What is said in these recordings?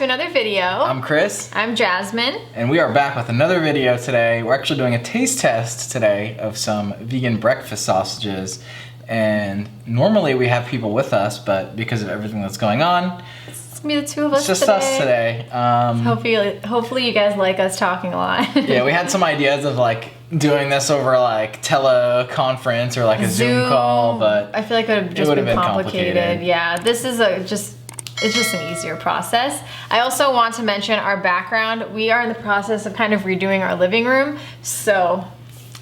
to another video. I'm Chris. I'm Jasmine. And we are back with another video today. We're actually doing a taste test today of some vegan breakfast sausages. And normally we have people with us, but because of everything that's going on, it's gonna be the two of us today. It's just us today. Hopefully you guys like us talking a lot. Yeah, we had some ideas of like doing this over like teleconference or like a Zoom call, but I feel like it would have just been complicated. Yeah, this is it's just an easier process. I also want to mention our background. We are in the process of kind of redoing our living room, so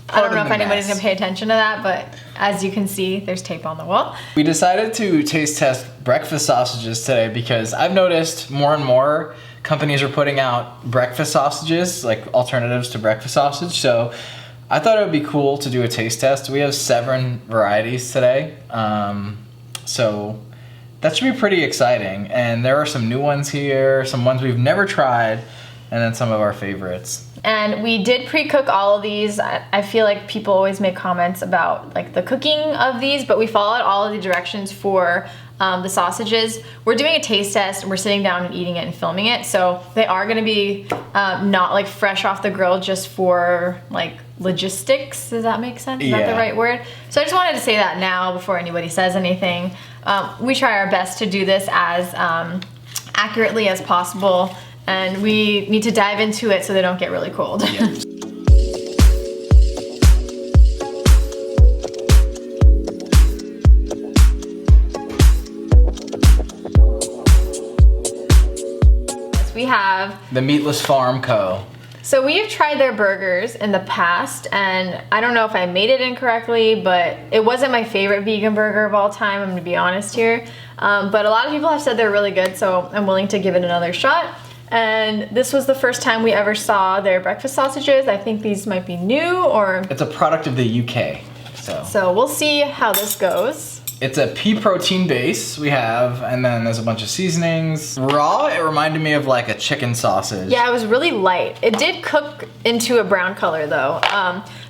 I don't know if anybody's gonna pay attention to that, but as you can see, there's tape on the wall. We decided to taste test breakfast sausages today because I've noticed more and more companies are putting out breakfast sausages, like alternatives to breakfast sausage. So I thought it would be cool to do a taste test. We have 7 varieties today. So that should be pretty exciting. And there are some new ones here, some ones we've never tried, and then some of our favorites. And we did pre-cook all of these. I feel like people always make comments about like the cooking of these, but we followed all of the directions for the sausages. We're doing a taste test and we're sitting down and eating it and filming it. So they are gonna be not like fresh off the grill just for like logistics. Does that make sense? Is that the right word? So I just wanted to say that now before anybody says anything. We try our best to do this as accurately as possible, and we need to dive into it so they don't get really cold. Yeah. We have the Meatless Farm Co. So we have tried their burgers in the past, and I don't know if I made it incorrectly, but it wasn't my favorite vegan burger of all time, I'm gonna be honest here. But a lot of people have said they're really good, so I'm willing to give it another shot. And this was the first time we ever saw their breakfast sausages. I think these might be new, or... It's a product of the UK, So we'll see how this goes. It's a pea protein base we have, and then there's a bunch of seasonings. Raw, it reminded me of like a chicken sausage. Yeah, it was really light. It did cook into a brown color though.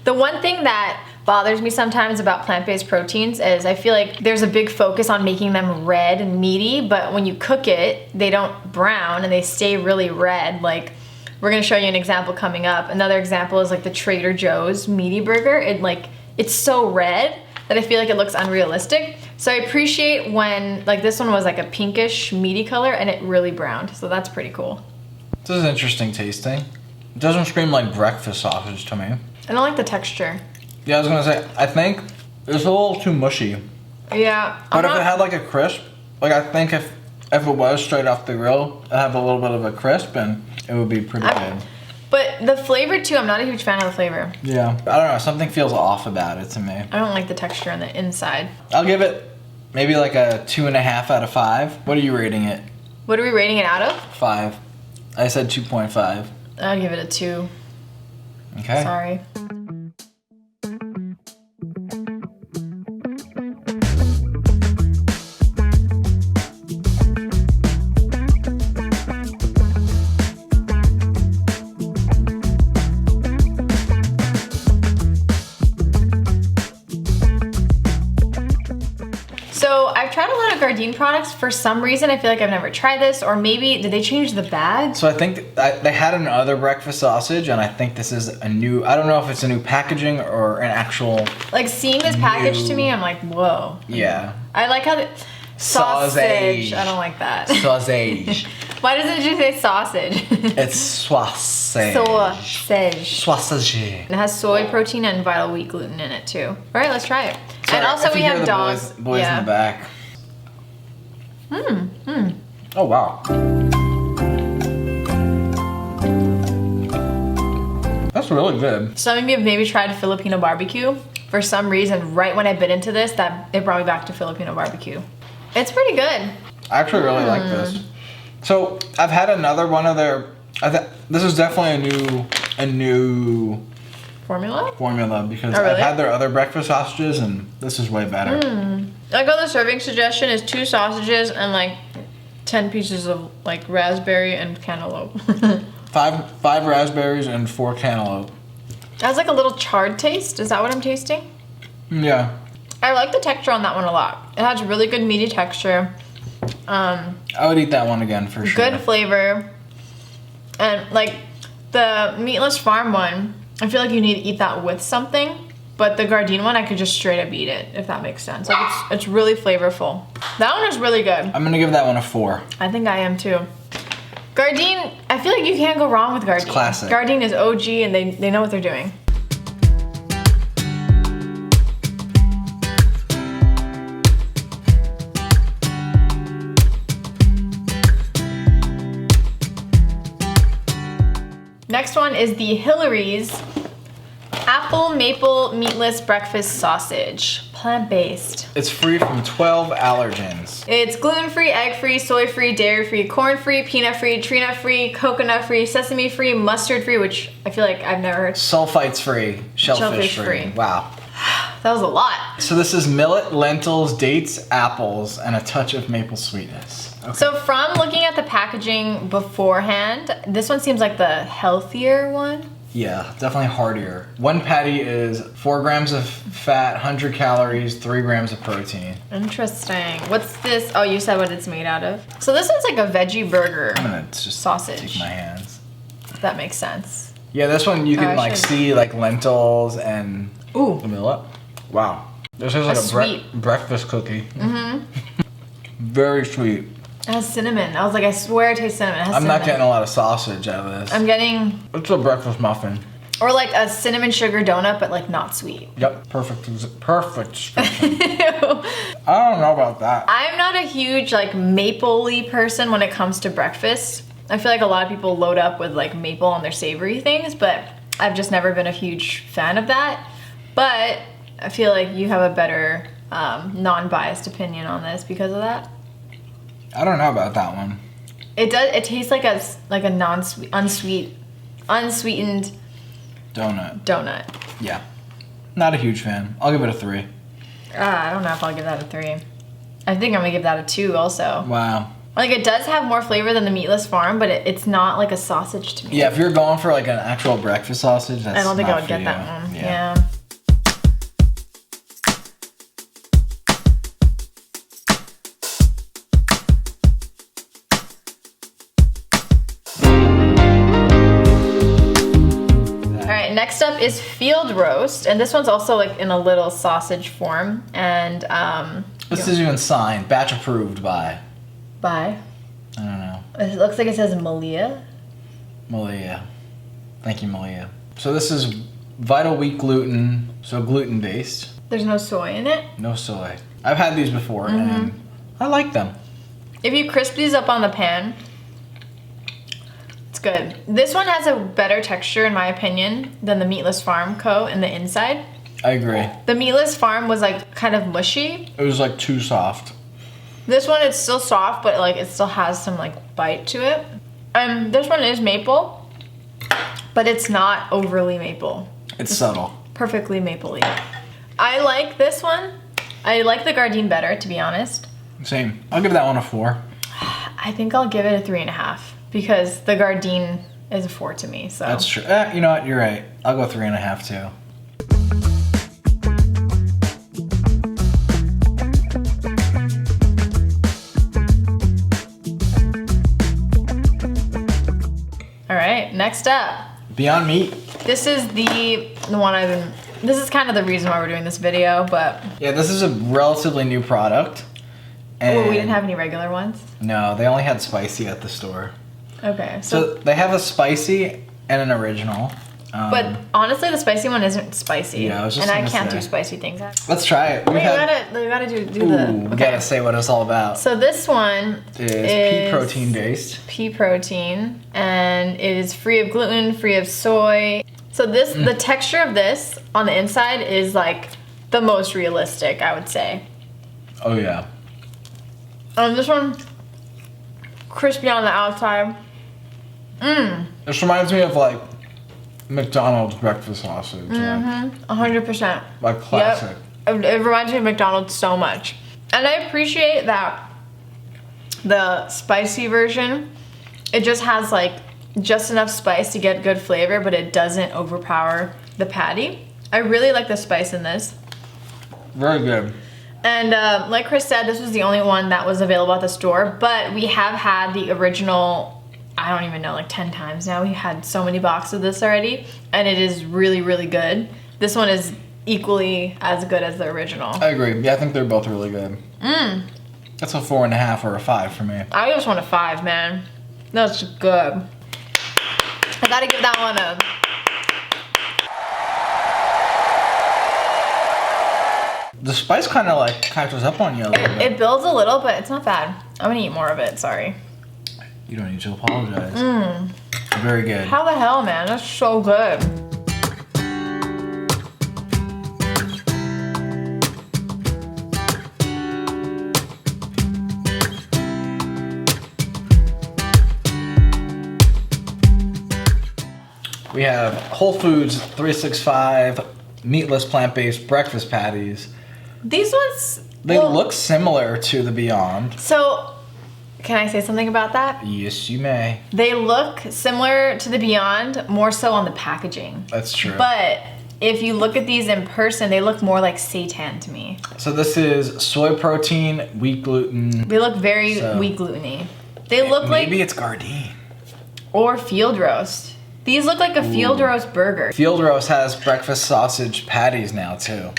The one thing that bothers me sometimes about plant-based proteins is I feel like there's a big focus on making them red and meaty, but when you cook it, they don't brown and they stay really red. Like, we're gonna show you an example coming up. Another example is like the Trader Joe's meaty burger. It's so red that I feel like it looks unrealistic. So I appreciate when, like this one was like a pinkish meaty color and it really browned. So that's pretty cool. This is interesting tasting. It doesn't scream like breakfast sausage to me. I don't like the texture. Yeah, I was gonna say, I think it's a little too mushy. Yeah. But if it had like a crisp, like I think if it was straight off the grill, it'd have a little bit of a crisp and it would be pretty good. But the flavor too, I'm not a huge fan of the flavor. Yeah, I don't know, something feels off about it to me. I don't like the texture on the inside. I'll give it maybe like a 2.5 out of 5. What are you rating it? What are we rating it out of? 5. I said 2.5. I'll give it a 2. Okay. Sorry. So I've tried a lot of Gardein products. For some reason, I feel like I've never tried this, or maybe, did they change the bag? So I think they had another breakfast sausage, and I think this is a new, I don't know if it's a new packaging or an actual... Like seeing this package to me, I'm like, whoa. Yeah. I like how sausage. I don't like that. Sausage. Why doesn't it just say sausage? It's sausage. Sausage. Sausage. It has soy protein and vital wheat gluten in it too. All right, let's try it. Sorry, and also if we you hear have the dogs. boys in the back. Oh wow. That's really good. Some of you have maybe tried Filipino barbecue. For some reason, right when I bit into this, it brought me back to Filipino barbecue. It's pretty good. I actually really like this. So I've had another one of their. This is definitely a new formula because really? I've had their other breakfast sausages and this is way better. I got the serving suggestion is 2 sausages and like 10 pieces of like raspberry and cantaloupe. five raspberries and 4 cantaloupe. It has like a little charred taste. Is that what I'm tasting? Yeah. I like the texture on that one a lot. It has really good meaty texture. I would eat that one again for sure. Good flavor. And like the Meatless Farm one, I feel like you need to eat that with something. But the Gardein one, I could just straight up eat it, if that makes sense. Like it's really flavorful. That one is really good. I'm gonna give that one a 4. I think I am too. Gardein, I feel like you can't go wrong with Gardein. It's classic. Gardein is OG and they know what they're doing. Next one is the Hilary's Apple Maple Meatless Breakfast Sausage. Plant-based. It's free from 12 allergens. It's gluten-free, egg-free, soy-free, dairy-free, corn-free, peanut-free, tree nut-free, coconut-free, sesame-free, mustard-free, which I feel like I've never heard. Sulfites-free, shellfish-free. Wow. That was a lot. So this is millet, lentils, dates, apples, and a touch of maple sweetness. Okay. So from looking at the packaging beforehand, this one seems like the healthier one. Yeah, definitely heartier. One patty is 4 grams of fat, 100 calories, 3 grams of protein. Interesting. What's this? Oh, you said what it's made out of. So this one's like a veggie burger. I'm gonna just sausage. take my hands. That makes sense. Yeah, this one you can like see like lentils and the millet. Wow. This is like a breakfast cookie. Mm-hmm. Very sweet. It has cinnamon. I was like, I swear it tastes cinnamon. It has I'm cinnamon. not getting a lot of sausage out of this. I'm getting... It's a breakfast muffin. Or like a cinnamon sugar donut, but like not sweet. Yep, perfect description. I don't know about that. I'm not a huge like maple-y person when it comes to breakfast. I feel like a lot of people load up with like maple on their savory things, but I've just never been a huge fan of that. But I feel like you have a better non-biased opinion on this because of that. I don't know about that one. It does. It tastes like a non-sweet, unsweetened donut. Yeah, not a huge fan. I'll give it a 3. I don't know if I'll give that a 3. I think I'm gonna give that a 2 also. Wow. Like it does have more flavor than the Meatless Farm, but it's not like a sausage to me. Yeah, if you're going for like an actual breakfast sausage, that's I don't think I not would for get you. that one. Yeah. Yeah. Next up is Field Roast, and this one's also like in a little sausage form. And this is even signed, batch approved by. By? I don't know. It looks like it says Malia. Malia. Thank you, Malia. So this is Vital Wheat gluten, so gluten based. There's no soy in it? No soy. I've had these before and I like them. If you crisp these up on the pan, it's good. This one has a better texture in my opinion than the Meatless Farm Co. in the inside. I agree. The Meatless Farm was like kind of mushy. It was like too soft. This one is still soft, but like it still has some like bite to it. And this one is maple, but it's not overly maple. It's subtle. Perfectly maple-y. I like this one. I like the Gardein better, to be honest. Same. I'll give that one a 4. I think I'll give it a 3.5 because the Gardein is a 4 to me. So that's true. You know what? You're right. I'll go 3.5 too. All right, next up. Beyond Meat. This is the one I've been, this is kind of the reason why we're doing this video, but. Yeah, this is a relatively new product. Well, we didn't have any regular ones? No, they only had spicy at the store. Okay, so they have a spicy and an original. But honestly, the spicy one isn't spicy. Yeah, I was just and I can't do spicy things. Let's try it. We gotta do the. We gotta say what it's all about. So this one is pea protein based. Pea protein, and it is free of gluten, free of soy. So this, the texture of this on the inside is like the most realistic, I would say. Oh yeah. This one, crispy on the outside. This reminds me of like McDonald's breakfast sausage. 100%. Like classic. Yep. It reminds me of McDonald's so much. And I appreciate that the spicy version, it just has like just enough spice to get good flavor, but it doesn't overpower the patty. I really like the spice in this. Very good. And like Chris said, this was the only one that was available at the store, but we have had the original, I don't even know, like 10 times now. We had so many boxes of this already, and it is really, really good. This one is equally as good as the original. I agree. Yeah, I think they're both really good. That's a 4.5 or a 5 for me. I just want a 5, man. That's good. I gotta give that one a... The spice kind of like catches up on you a little bit. It builds a little, but it's not bad. I'm gonna eat more of it, sorry. You don't need to apologize. Very good. How the hell, man? That's so good. We have Whole Foods 365 meatless plant-based breakfast patties. These ones... They look similar to the Beyond. So, can I say something about that? Yes, you may. They look similar to the Beyond, more so on the packaging. That's true. But if you look at these in person, they look more like seitan to me. So this is soy protein, wheat gluten. They look very wheat gluten-y. They look like... Maybe it's Gardein. Or field roast. These look like a field roast burger. Field Roast has breakfast sausage patties now too.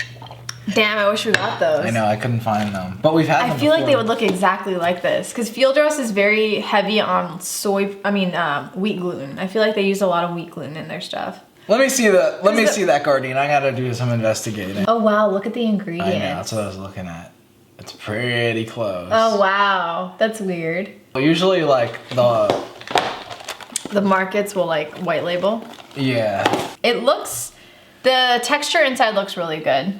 Damn, I wish we got those. I know, I couldn't find them. But we've had them I feel like before. they would look exactly like this. Because field roast is very heavy on wheat gluten. I feel like they use a lot of wheat gluten in their stuff. Let me see that Gardein. I gotta do some investigating. Oh wow, look at the ingredients. I know, that's what I was looking at. It's pretty close. Oh wow, that's weird. Usually like the markets will like white label. Yeah. The texture inside looks really good.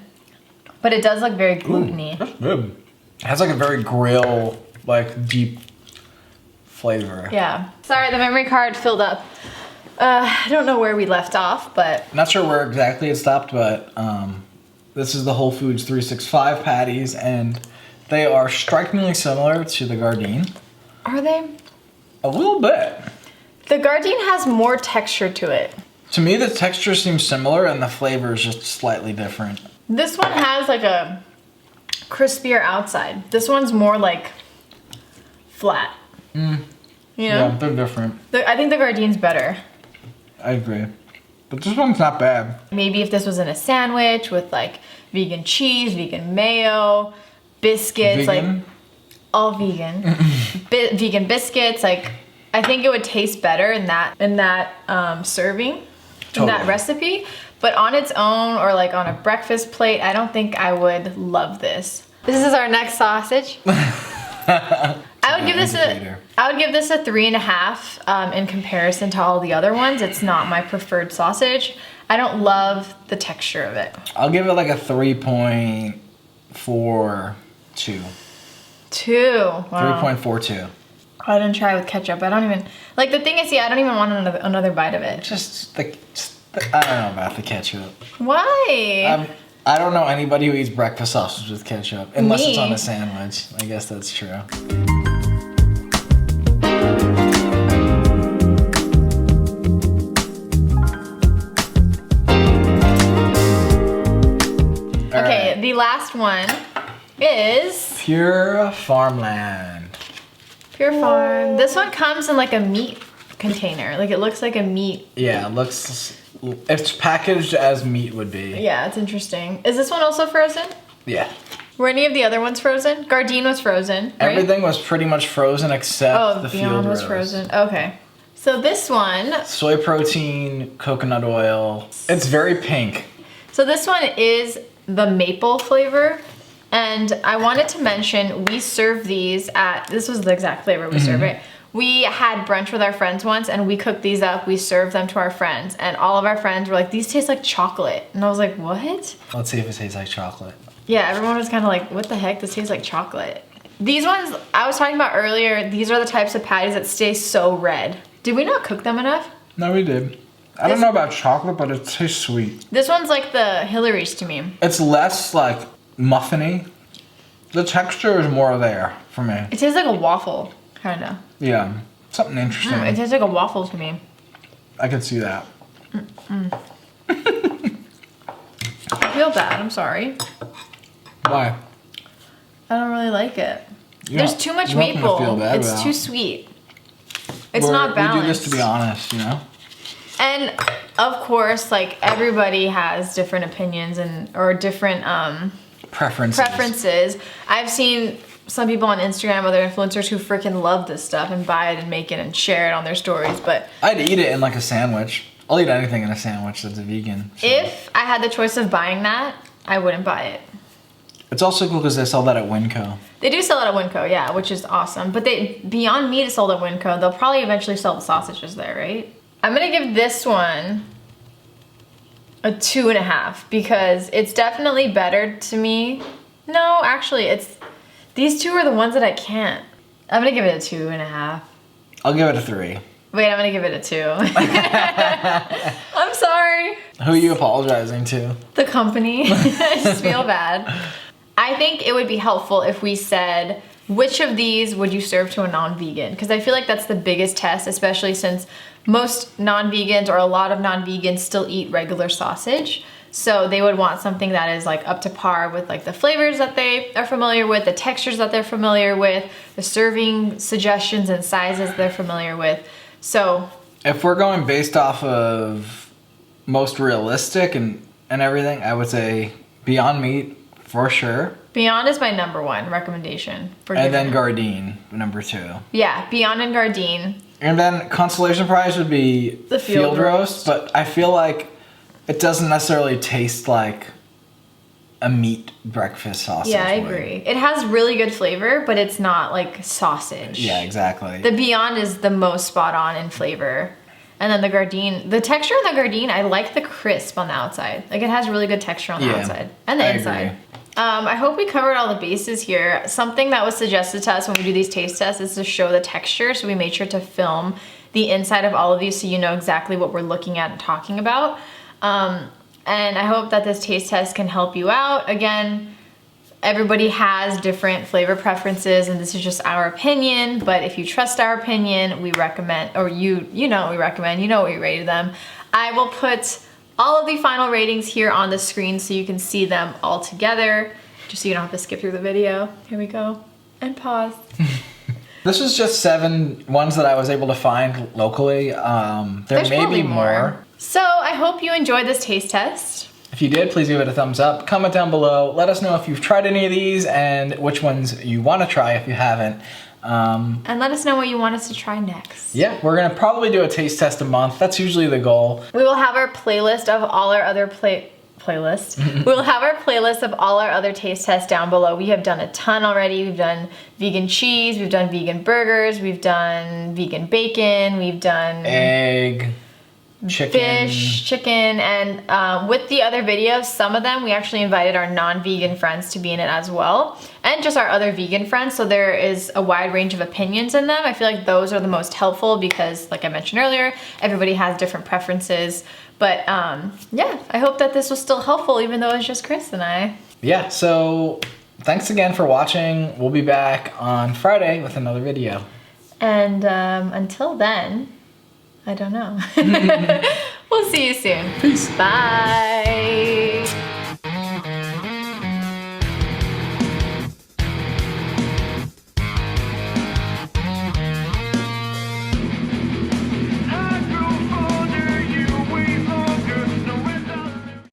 But it does look very gluten-y. That's good. It has like a very grill, like deep flavor. Yeah. Sorry, the memory card filled up. I don't know where we left off, but... Not sure where exactly it stopped, but this is the Whole Foods 365 patties, and they are strikingly similar to the Gardein. Are they? A little bit. The Gardein has more texture to it. To me, the texture seems similar, and the flavor is just slightly different. This one has like a crispier outside. This one's more like flat. You know? Yeah, they're different. I think the Gardein's better. I agree. But this one's not bad. Maybe if this was in a sandwich with like vegan cheese, vegan mayo, biscuits, Vegan? like all vegan. Vegan biscuits, like I think it would taste better in that serving, in that recipe. But on its own or like on a breakfast plate, I don't think I would love this. This is our next sausage. I would give this a 3.5 in comparison to all the other ones. It's not my preferred sausage. I don't love the texture of it. I'll give it like a 3.42. 2. Wow. 3.42. I didn't try with ketchup. I don't even like the thing is, I don't even want another bite of it. I don't know about the ketchup. Why? I don't know anybody who eats breakfast sausage with ketchup unless Me. it's on a sandwich. I guess that's true. Okay, the last one is Pure Farmland. Pure Farm. This one comes in like a meat container. Like it looks like a meat. Yeah, it's packaged as meat would be. Yeah, it's interesting. Is this one also frozen? Yeah. Were any of the other ones frozen? Gardein was frozen, right? Everything was pretty much frozen except the Beyond field was roast. frozen. Okay. So this one. Soy protein, coconut oil. It's very pink. So this one is the maple flavor. And I wanted to mention, we serve these this was the exact flavor we serve it. We had brunch with our friends once and we cooked these up, we served them to our friends, and all of our friends were like, these taste like chocolate. And I was like, what? Let's see if it tastes like chocolate. Yeah, everyone was kind of like, what the heck, this tastes like chocolate. These ones, I was talking about earlier, these are the types of patties that stay so red. Did we not cook them enough? No, we did. I don't know about chocolate, but it tastes sweet. This one's like the Hilary's to me. It's less like muffiny. The texture is more there for me. It tastes like a waffle, kind of. Yeah, something interesting. It tastes like a waffle to me. I can see that. I feel bad, I'm sorry. Why? I don't really like it. There's too much you're not gonna feel maple. bad It's about too sweet. It's not balanced. We do this to be honest, you know? And of course, like everybody has different opinions or different preferences. I've seen some people on Instagram, other influencers who freaking love this stuff and buy it and make it and share it on their stories. But I'd eat it in like a sandwich. I'll eat anything in a sandwich that's a vegan. So. If I had the choice of buying that, I wouldn't buy it. It's also cool because they sell that at Winco. They do sell it at Winco, yeah, which is awesome. But Beyond Meat is sold at Winco. They'll probably eventually sell the sausages there, right? I'm gonna give this one a 2.5 because it's definitely better to me. No, actually, these two are the ones that I can't. I'm gonna give it a 2.5. I'll give it a 3. Wait, I'm gonna give it a 2. I'm sorry. Who are you apologizing to? The company. I just feel bad. I think it would be helpful if we said, which of these would you serve to a non-vegan? Because I feel like that's the biggest test, especially since most non-vegans or a lot of non-vegans still eat regular sausage. So they would want something that is like up to par with like the flavors that they are familiar with, the textures that they're familiar with, the serving suggestions and sizes they're familiar with. So if we're going based off of most realistic and everything, I would say Beyond Meat for sure. Beyond is my #1 recommendation. And then Gardein, #2. Yeah, Beyond and Gardein. And then consolation prize would be the field roast, but I feel like it doesn't necessarily taste like a meat breakfast sausage. Yeah, I agree. It has really good flavor, but it's not like sausage. Yeah, exactly. The Beyond is the most spot on in flavor. And then the Gardein, the texture on the Gardein, I like the crisp on the outside. Like it has really good texture on the outside and the inside. Agree. I hope we covered all the bases here. Something that was suggested to us when we do these taste tests is to show the texture. So we made sure to film the inside of all of these so you know exactly what we're looking at and talking about. And I hope that this taste test can help you out. Again, everybody has different flavor preferences and this is just our opinion, but if you trust our opinion, we recommend, or you know what we recommend, you know what we rated them. I will put all of the final ratings here on the screen so you can see them all together, just so you don't have to skip through the video. Here we go, and pause. This was just 7 ones that I was able to find locally. There may be more. So I hope you enjoyed this taste test. If you did, please give it a thumbs up. Comment down below. Let us know if you've tried any of these and which ones you want to try if you haven't. And let us know what you want us to try next. Yeah, we're going to probably do a taste test a month. That's usually the goal. We will have our playlist of all our other We'll have our playlist of all our other taste tests down below. We have done a ton already. We've done vegan cheese, we've done vegan burgers, we've done vegan bacon, we've done egg, chicken. Fish, chicken, and with the other videos, some of them we actually invited our non-vegan friends to be in it as well, and just our other vegan friends, so there is a wide range of opinions in them. I feel like those are the most helpful because, like I mentioned earlier, everybody has different preferences. But yeah, I hope that this was still helpful even though it's just Chris and I. Yeah, so thanks again for watching. We'll be back on Friday with another video. And until then, I don't know. We'll see you soon. Peace. Bye.